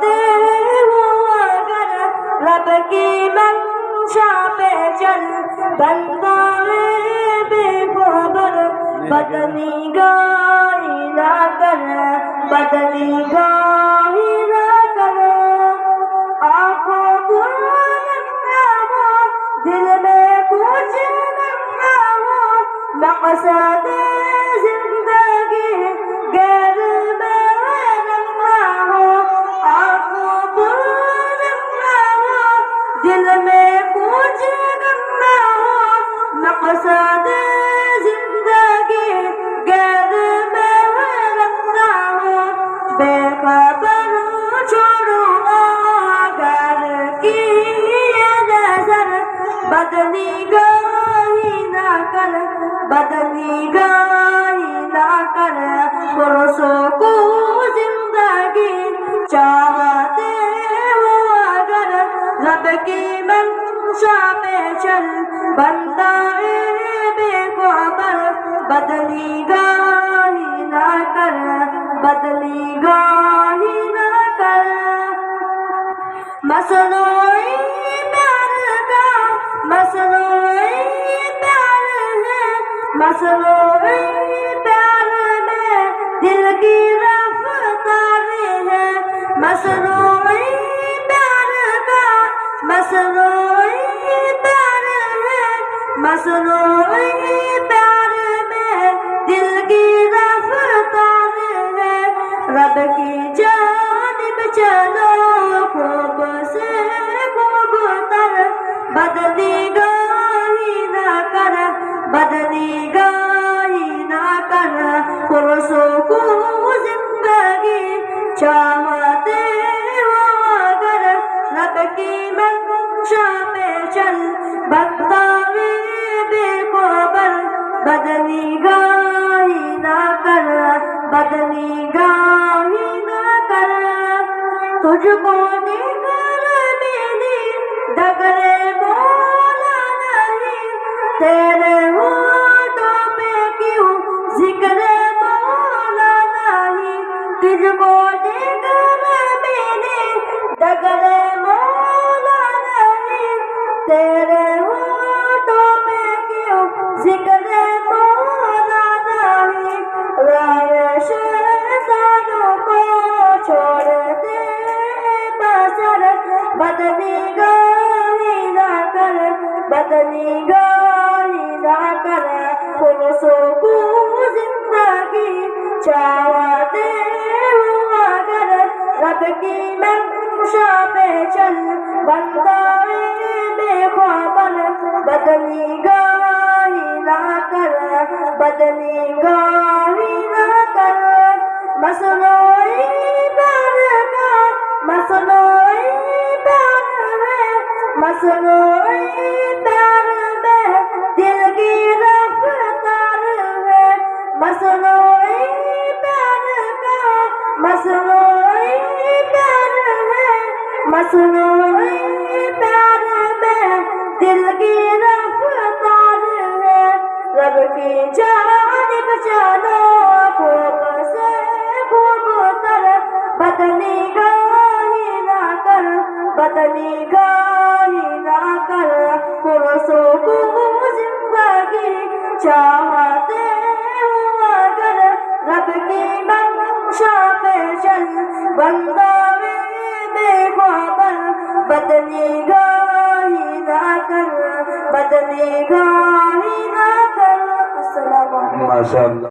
چاہتے ہو اگر رب کی منشا پہ چل، بندہ بے خبر بدنی گاہی نہ کر، بدنی گاہی نہ کر، آنکھوں پر نہ ہو، دل میں کچھ نہ ہو، مقصد زندگی غیر میں نہ ہو، آنکھوں پر نہ ہو، دل میں کچھ نہ ہو، مقصد زندگی غیر میں نہ ہو، بے خبر چھوڑو اگر کی نظر، بدنی گاہی نہ کر، بدنی گاہی نہ کر، پرسوں کو زندگی چاہتے ہو اگر رب کی منشا پہ چل، بندہ بے خبر بدنی گاہی نہ کر، بدنی گاہی نہ کر، مصنوعی پیار کا مصنوعی پیار ہے، مصنوعی پیار میں دل کی رفتار ہے، مصنوعی پیار کا مصنوعی پیار ہے، مصنوعی پیار میں دل کی رفتار ہے، رب کی جانب چلو خوب سے خوب تر، بدنی گاہی نہ کر، بدنی گاہی نہ کر، پرسوں کو زندگی چاہتے ہو اگر رب کی منشا پہ چل، بندہ بے خبر بدنی گاہی نہ کر، بدنی گاہی نہ کر، تجھ کو دیگر ملی ڈگرے مولا نہیں، تیرے ہونٹوں پہ کیوں ذکر مولا نہیں، تجھ کو دیگر ملی ڈگرے مولا نہیں، تیرے ہونٹوں پہ کیوں ذکر مولا نہیں، رائے شیطانوں کو چھوڑ دے بسر، بدنی گاہی نہ کر، بدنی گاہی نہ کر، پرسوں کو زندگی چاہتے ہو اگر رب کی منشا پہ چل، بندہ بے خبر بدنی گاہی نہ کر، بدنی گاہی نہ کر، مصنوعی پیار کا مصنوعی پیار ہے، مصنوعی پیار میں دل کی رفتار ہے، مصنوعی پیار کا مصنوعی پیار ہے، مصنوعی پیار میں دل کی رفتار ہے، رب کی جانب چلو خوب سے خوب تر، بدنی گاہی نہ کر، بدنی گاہی نہ کر، پرسوں کو زندگی چاہتے ہو اگر رب کی منشا پہ چل، بندہ بے خبر بدنی گاہی نہ کر، بدنی گاہی نہ کر، السلام علیکم۔ ماشاء اللہ۔